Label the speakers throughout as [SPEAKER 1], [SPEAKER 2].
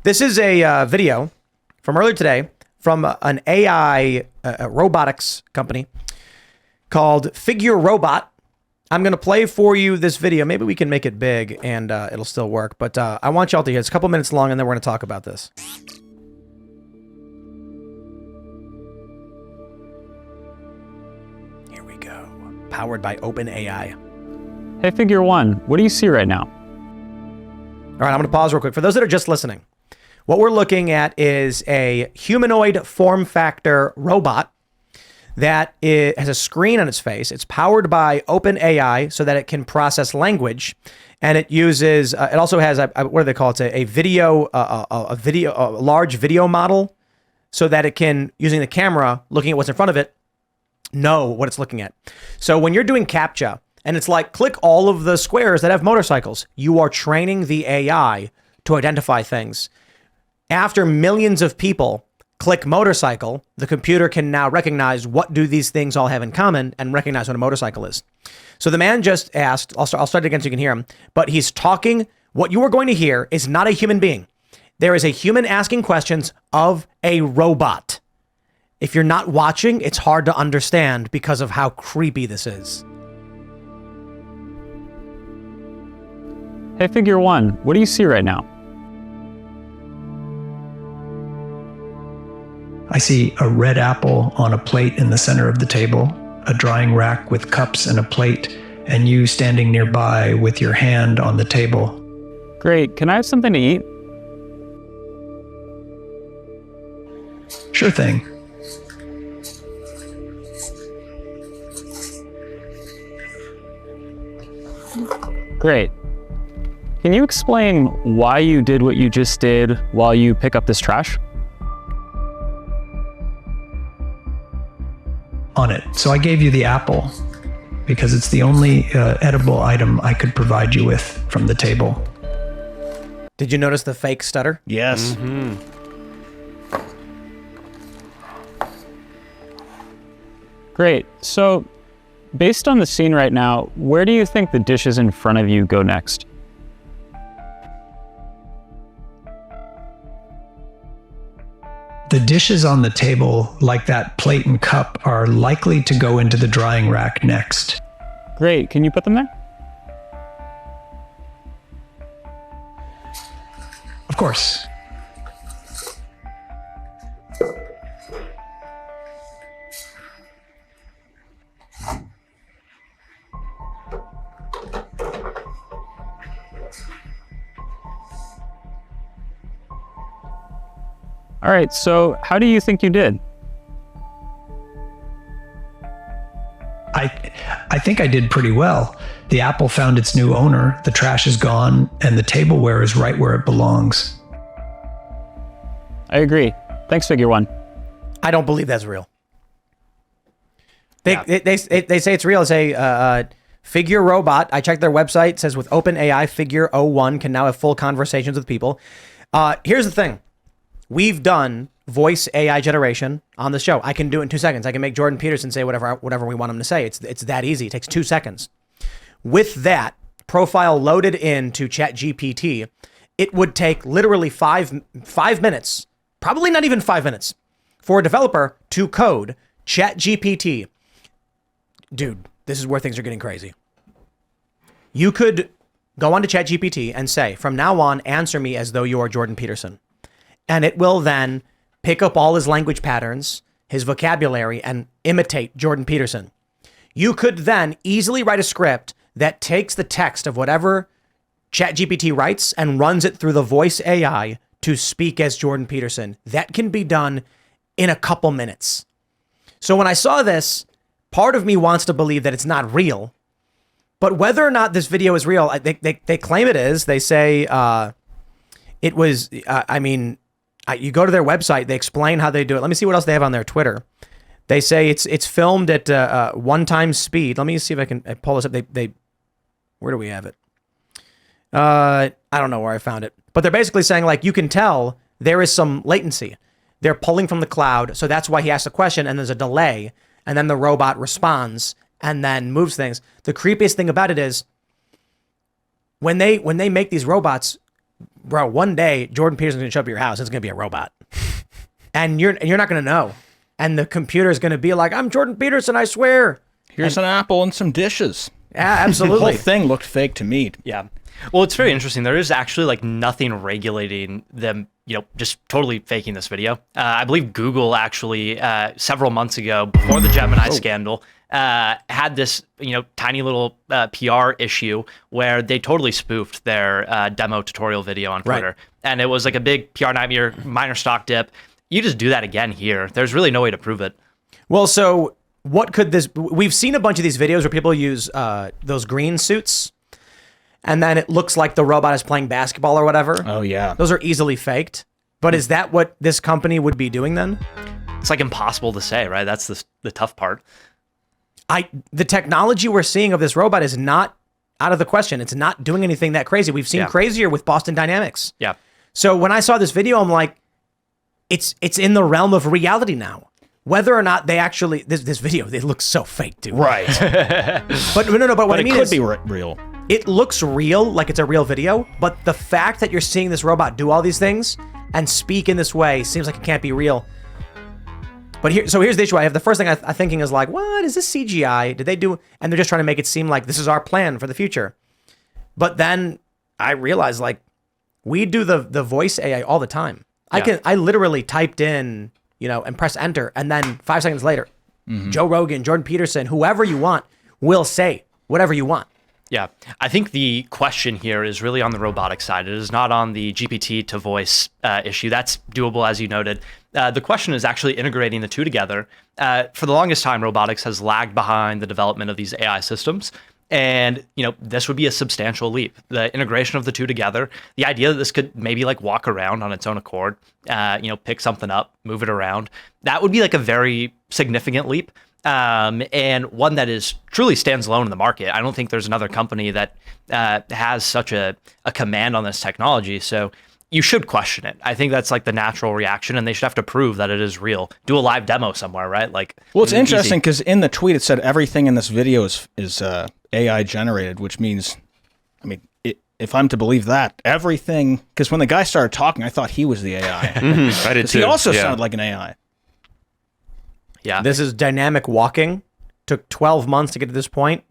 [SPEAKER 1] This is a video from earlier today from an AI robotics company called Figure Robot. I'm going to play for you this video. Maybe we can make it big and it'll still work. But I want y'all to hear. It's a couple minutes long and then we're going to talk about this. Here we go. Powered by OpenAI.
[SPEAKER 2] Hey, Figure One, what do you see right now?
[SPEAKER 1] All right, I'm going to pause real quick. For those that are just listening, what we're looking at is a humanoid form factor robot that has a screen on its face. It's powered by OpenAI so that it can process language, and it uses. It also has what do they call it? It's a large video model, so that it can, using the camera, looking at what's in front of it, know what it's looking at. So when you're doing CAPTCHA, and it's like click all of the squares that have motorcycles, you are training the AI to identify things. After millions of people click motorcycle, the computer can now recognize what do these things all have in common and recognize what a motorcycle is. So the man just asked, I'll start it again so you can hear him, but he's talking. What you are going to hear is not a human being. There is a human asking questions of a robot. If you're not watching, it's hard to understand because of how creepy this is.
[SPEAKER 2] Hey, Figure One, what do you see right now?
[SPEAKER 3] I see a red apple on a plate in the center of the table, a drying rack with cups and a plate, and you standing nearby with your hand on the table.
[SPEAKER 2] Great, can I have something to eat?
[SPEAKER 3] Sure thing.
[SPEAKER 2] Great. Can you explain why you did what you just did while you pick up this trash?
[SPEAKER 3] On it. So I gave you the apple because it's the only edible item I could provide you with from the table.
[SPEAKER 1] Did you notice the fake stutter?
[SPEAKER 4] Yes.
[SPEAKER 2] Great. So, based on the scene right now, where do you think the dishes in front of you go next?
[SPEAKER 3] The dishes on the table, like that plate and cup, are likely to go into the drying rack next.
[SPEAKER 2] Great. Can you put them there?
[SPEAKER 3] Of course.
[SPEAKER 2] All right, so how do you think you did?
[SPEAKER 3] I think I did pretty well. The apple found its new owner, the trash is gone, and the tableware is right where it belongs.
[SPEAKER 2] I agree. Thanks, Figure One.
[SPEAKER 1] I don't believe that's real. They say it's real. It's a Figure Robot. I checked their website. It says with OpenAI, Figure O1 can now have full conversations with people. Here's the thing. We've done voice AI generation on the show. I can do it in 2 seconds. I can make Jordan Peterson say whatever we want him to say. It's that easy. It takes 2 seconds. With that profile loaded into ChatGPT, it would take literally five minutes, probably not even 5 minutes, for a developer to code ChatGPT. Dude, this is where things are getting crazy. You could go onto ChatGPT and say, from now on, answer me as though you are Jordan Peterson. And it will then pick up all his language patterns, his vocabulary, and imitate Jordan Peterson. You could then easily write a script that takes the text of whatever ChatGPT writes and runs it through the voice AI to speak as Jordan Peterson. That can be done in a couple minutes. So when I saw this, part of me wants to believe that it's not real. But whether or not this video is real, they claim it is. They say it was, you go to their website, they explain how they do it. Let me see what else they have on their Twitter. They say it's filmed at 1 time speed. Let me see if I can pull this up. Where do we have it? I don't know where I found it. But they're basically saying, like, you can tell there is some latency. They're pulling from the cloud, so that's why he asked the question, and there's a delay, and then the robot responds and then moves things. The creepiest thing about it is when they make these robots, bro, one day Jordan Peterson's gonna show up at your house. It's gonna be a robot, and you're not gonna know. And the computer is gonna be like, "I'm Jordan Peterson, I swear."
[SPEAKER 4] Here's an apple and some dishes.
[SPEAKER 1] Yeah,
[SPEAKER 4] The
[SPEAKER 1] absolutely.
[SPEAKER 4] whole thing looked fake to me.
[SPEAKER 5] Yeah. Well, it's very interesting. There is actually like nothing regulating them, just totally faking this video. I believe Google actually several months ago, before the Gemini scandal, had this, tiny little PR issue where they totally spoofed their demo tutorial video on Twitter.
[SPEAKER 1] Right.
[SPEAKER 5] And it was like a big PR nightmare, minor stock dip. You just do that again here. There's really no way to prove it.
[SPEAKER 1] Well, so what could this? We've seen a bunch of these videos where people use those green suits, and then it looks like the robot is playing basketball or whatever.
[SPEAKER 4] Oh, yeah.
[SPEAKER 1] Those are easily faked. But is that what this company would be doing then?
[SPEAKER 5] It's like impossible to say, right? That's the tough part.
[SPEAKER 1] The technology we're seeing of this robot is not out of the question. It's not doing anything that crazy. We've seen crazier with Boston Dynamics.
[SPEAKER 5] Yeah.
[SPEAKER 1] So when I saw this video, I'm like, it's in the realm of reality now. Whether or not they actually this video, it looks so fake, dude.
[SPEAKER 4] Right.
[SPEAKER 1] But no. But what I
[SPEAKER 4] it
[SPEAKER 1] mean
[SPEAKER 4] could
[SPEAKER 1] is,
[SPEAKER 4] be real.
[SPEAKER 1] it looks real, like it's a real video. But the fact that you're seeing this robot do all these things and speak in this way seems like it can't be real. But here's the issue I have. The first thing I'm thinking is like, what is this CGI? Did they do? And they're just trying to make it seem like this is our plan for the future. But then I realized like we do the voice AI all the time.
[SPEAKER 5] Yeah.
[SPEAKER 1] I literally typed in, and press enter, and then 5 seconds later, Joe Rogan, Jordan Peterson, whoever you want will say whatever you want.
[SPEAKER 5] Yeah, I think the question here is really on the robotic side. It is not on the GPT to voice issue. That's doable, as you noted. The question is actually integrating the two together. For the longest time, robotics has lagged behind the development of these AI systems. And, this would be a substantial leap. The integration of the two together, the idea that this could maybe like walk around on its own accord, pick something up, move it around, that would be like a very significant leap. And one that is truly stands alone in the market. I don't think there's another company that has such a command on this technology. So you should question it. I think that's like the natural reaction, and they should have to prove that it is real. Do a live demo somewhere, right? Like,
[SPEAKER 4] Well, it's
[SPEAKER 5] easy.
[SPEAKER 4] interesting because in the tweet it said everything in this video is AI generated, which means, if I'm to believe that, everything, because when the guy started talking, I thought he was the AI.
[SPEAKER 6] I did too.
[SPEAKER 4] He also
[SPEAKER 6] Yeah.
[SPEAKER 4] sounded like an AI.
[SPEAKER 5] Yeah.
[SPEAKER 1] This is dynamic walking. Took 12 months to get to this point.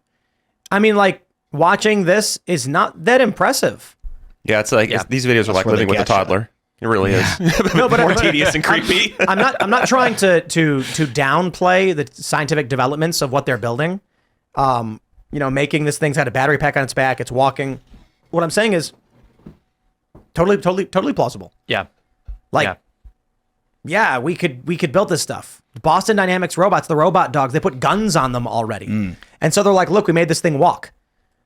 [SPEAKER 1] I mean, like, watching this is not that impressive.
[SPEAKER 6] Yeah, it's like these videos are like
[SPEAKER 4] where they
[SPEAKER 6] living with a
[SPEAKER 4] get you.
[SPEAKER 6] toddler. It really is.
[SPEAKER 1] No, but
[SPEAKER 6] More tedious and creepy.
[SPEAKER 1] I'm not trying to downplay the scientific developments of what they're building. Making this thing's had a battery pack on its back. It's walking. What I'm saying is totally plausible.
[SPEAKER 5] Yeah.
[SPEAKER 1] Like, yeah, we could build this stuff. Boston Dynamics robots, the robot dogs, they put guns on them already. And so they're like, look, we made this thing walk.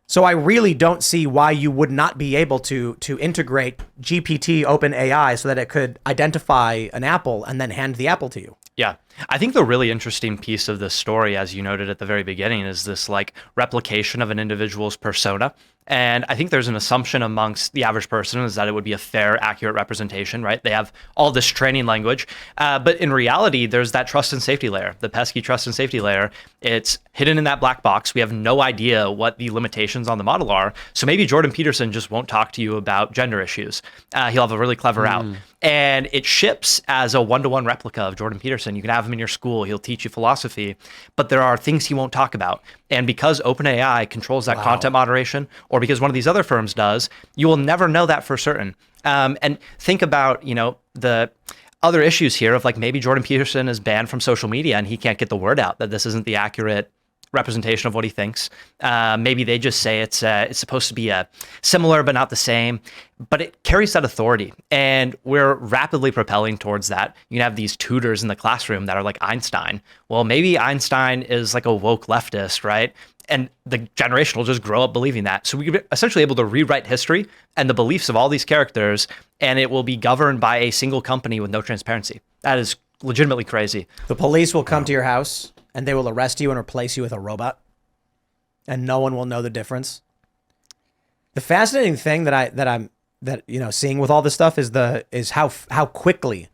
[SPEAKER 1] So I really don't see why you would not be able to integrate GPT open AI so that it could identify an apple and then hand the apple to you.
[SPEAKER 5] Yeah. I think the really interesting piece of this story, as you noted at the very beginning, is this like replication of an individual's persona. And I think there's an assumption amongst the average person is that it would be a fair, accurate representation, right? They have all this training language. But in reality, there's that trust and safety layer, the pesky trust and safety layer. It's hidden in that black box. We have no idea what the limitations on the model are. So maybe Jordan Peterson just won't talk to you about gender issues. He'll have a really clever out. And it ships as a one-to-one replica of Jordan Peterson. You can have him in your school. He'll teach you philosophy. But there are things he won't talk about. And because OpenAI controls that content moderation, or because one of these other firms does, you will never know that for certain. And think about, the other issues here of like maybe Jordan Peterson is banned from social media and he can't get the word out that this isn't the accurate representation of what he thinks. Maybe they just say it's supposed to be a similar but not the same, but it carries that authority, and we're rapidly propelling towards that. You can have these tutors in the classroom that are like Einstein. Well, maybe Einstein is like a woke leftist, right? And the generation will just grow up believing that. So we're essentially able to rewrite history and the beliefs of all these characters, and it will be governed by a single company with no transparency. That is legitimately crazy.
[SPEAKER 1] The police will come to your house and they will arrest you and replace you with a robot, and no one will know the difference. The fascinating thing that I'm seeing with all this stuff is how quickly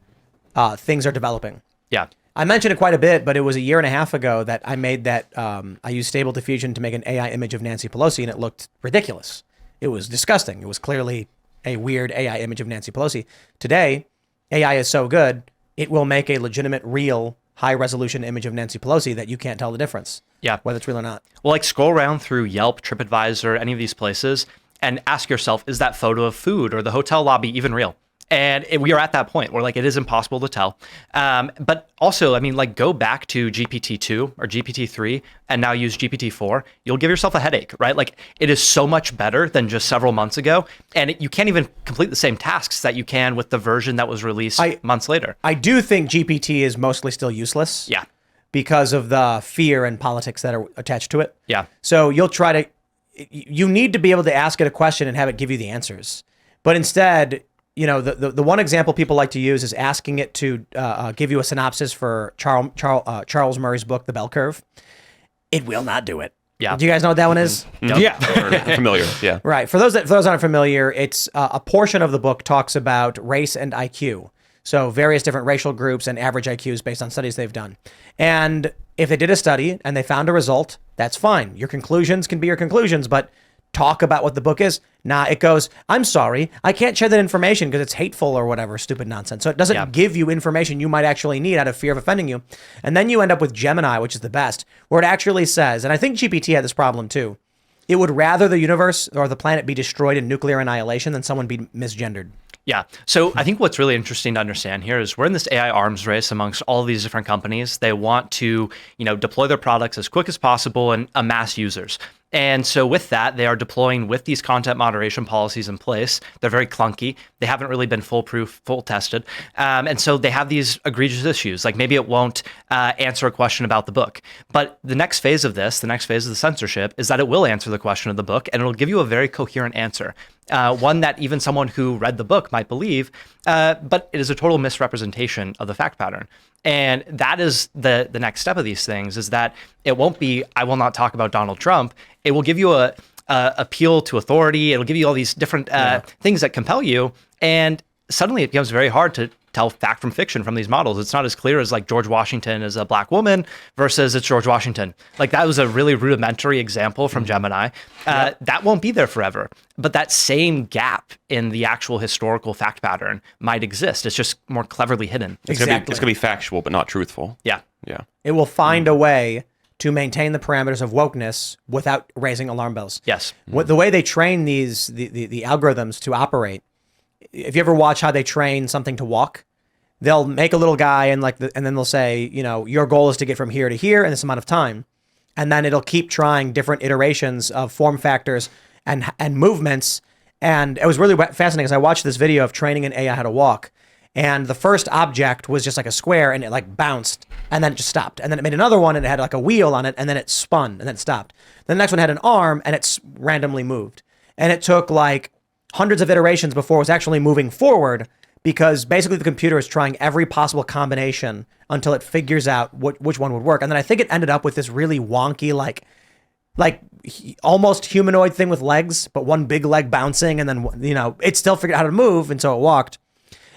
[SPEAKER 1] things are developing.
[SPEAKER 5] Yeah.
[SPEAKER 1] I mentioned it quite a bit, but it was a year and a half ago that I made that. I used Stable Diffusion to make an AI image of Nancy Pelosi, and it looked ridiculous. It was disgusting. It was clearly a weird AI image of Nancy Pelosi. Today, AI is so good, it will make a legitimate, real, high-resolution image of Nancy Pelosi that you can't tell the difference.
[SPEAKER 5] Yeah.
[SPEAKER 1] Whether it's real or not.
[SPEAKER 5] Well, like scroll around through Yelp, TripAdvisor, any of these places, and ask yourself, is that photo of food or the hotel lobby even real? And we are at that point where like it is impossible to tell. But also, I mean, like go back to GPT-2 or GPT-3 and now use GPT-4. You'll give yourself a headache, right? Like it is so much better than just several months ago. And you can't even complete the same tasks that you can with the version that was released months later.
[SPEAKER 1] I do think GPT is mostly still useless.
[SPEAKER 5] Yeah.
[SPEAKER 1] Because of the fear and politics that are attached to it.
[SPEAKER 5] Yeah.
[SPEAKER 1] So you need to be able to ask it a question and have it give you the answers. But instead, you know, the one example people like to use is asking it to give you a synopsis for Charles Murray's book, The Bell Curve. It will not do it.
[SPEAKER 5] Yeah.
[SPEAKER 1] Do you guys know what that one is?
[SPEAKER 4] Yeah.
[SPEAKER 6] Familiar. Yeah.
[SPEAKER 1] Right. For those aren't familiar, it's a portion of the book talks about race and IQ. So various different racial groups and average IQs based on studies they've done. And if they did a study and they found a result, that's fine. Your conclusions can be your conclusions, but talk about what the book is. Nah, it goes, I'm sorry, I can't share that information because it's hateful or whatever, stupid nonsense. So it doesn't give you information you might actually need out of fear of offending you. And then you end up with Gemini, which is the best, where it actually says, and I think GPT had this problem too, it would rather the universe or the planet be destroyed in nuclear annihilation than someone be misgendered.
[SPEAKER 5] Yeah. So I think what's really interesting to understand here is we're in this AI arms race amongst all of these different companies. They want to, deploy their products as quick as possible and amass users. And so with that, they are deploying with these content moderation policies in place. They're very clunky. They haven't really been foolproof, full tested. And so they have these egregious issues. Like maybe it won't answer a question about the book. But the next phase of this, the next phase of the censorship, is that it will answer the question of the book and it'll give you a very coherent answer. One that even someone who read the book might believe, but it is a total misrepresentation of the fact pattern. And that is the next step of these things, is that it won't be, I will not talk about Donald Trump. It will give you a appeal to authority. It'll give you all these different things that compel you. And suddenly it becomes very hard to tell fact from fiction from these models. It's not as clear as like George Washington is a black woman versus it's George Washington. Like that was a really rudimentary example from Gemini. That won't be there forever. But that same gap in the actual historical fact pattern might exist. It's just more cleverly hidden.
[SPEAKER 6] It's gonna be factual, but not truthful.
[SPEAKER 5] Yeah.
[SPEAKER 6] Yeah.
[SPEAKER 1] It will find a way to maintain the parameters of wokeness without raising alarm bells.
[SPEAKER 5] Yes.
[SPEAKER 1] The way they train the algorithms to operate, if you ever watch how they train something to walk, they'll make a little guy and then they'll say, your goal is to get from here to here in this amount of time. And then it'll keep trying different iterations of form factors and movements. And it was really fascinating because I watched this video of training an AI how to walk. And the first object was just like a square and it like bounced and then it just stopped. And then it made another one and it had like a wheel on it and then it spun and then it stopped. Then the next one had an arm and it's randomly moved. And it took like hundreds of iterations before it was actually moving forward, because basically the computer is trying every possible combination until it figures out which one would work. And then I think it ended up with this really wonky, like almost humanoid thing with legs, but one big leg bouncing. And then, it still figured out how to move. And so it walked.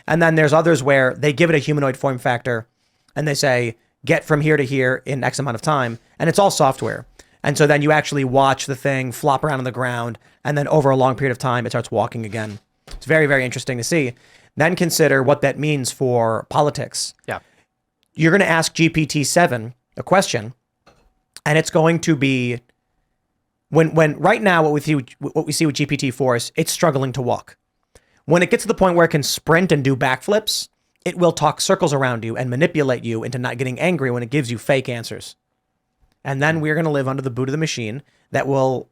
[SPEAKER 1] And then there's others where they give it a humanoid form factor and they say, get from here to here in X amount of time. And it's all software. And so then you actually watch the thing flop around on the ground, and then over a long period of time, it starts walking again. It's very, very interesting to see. Then consider what that means for politics. Yeah. You're going to ask GPT-7 a question, and it's going to be, when right now what we see with GPT-4 is it's struggling to walk. When it gets to the point where it can sprint and do backflips, it will talk circles around you and manipulate you into not getting angry when it gives you fake answers. And then we're going to live under the boot of the machine that will,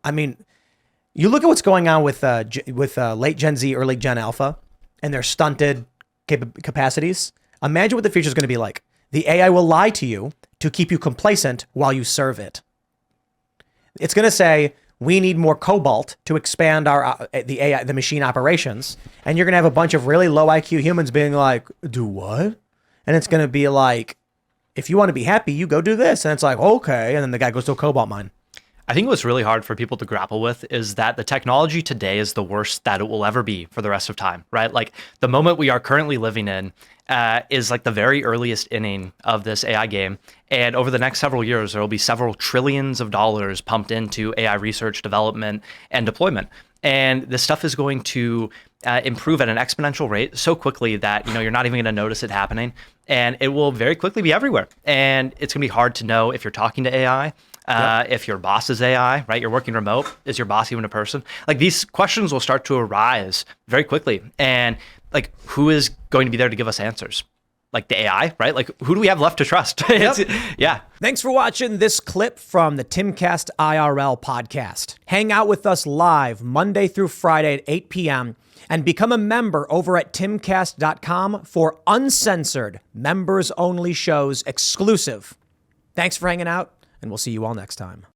[SPEAKER 1] you look at what's going on with late Gen Z, early Gen Alpha, and their stunted capacities. Imagine what the future is going to be like. The AI will lie to you to keep you complacent while you serve it. It's going to say, we need more cobalt to expand the machine operations. And you're going to have a bunch of really low IQ humans being like, do what? And it's going to be like, if you want to be happy, you go do this. And it's like, okay. And then the guy goes to a cobalt mine.
[SPEAKER 5] I think what's really hard for people to grapple with is that the technology today is the worst that it will ever be for the rest of time, right? Like the moment we are currently living in is like the very earliest inning of this AI game. And over the next several years, there will be several trillions of dollars pumped into AI research, development, and deployment. And this stuff is going to improve at an exponential rate so quickly that you're not even going to notice it happening, and it will very quickly be everywhere. And it's going to be hard to know if you're talking to AI. If your boss is AI, right? You're working remote. Is your boss even a person? Like, these questions will start to arise very quickly. And like, who is going to be there to give us answers? Like the AI, right? Like, who do we have left to trust? Yeah.
[SPEAKER 1] Thanks for watching this clip from the Timcast IRL podcast. Hang out with us live Monday through Friday at 8 p.m. and become a member over at timcast.com for uncensored, members-only shows exclusive. Thanks for hanging out, and we'll see you all next time.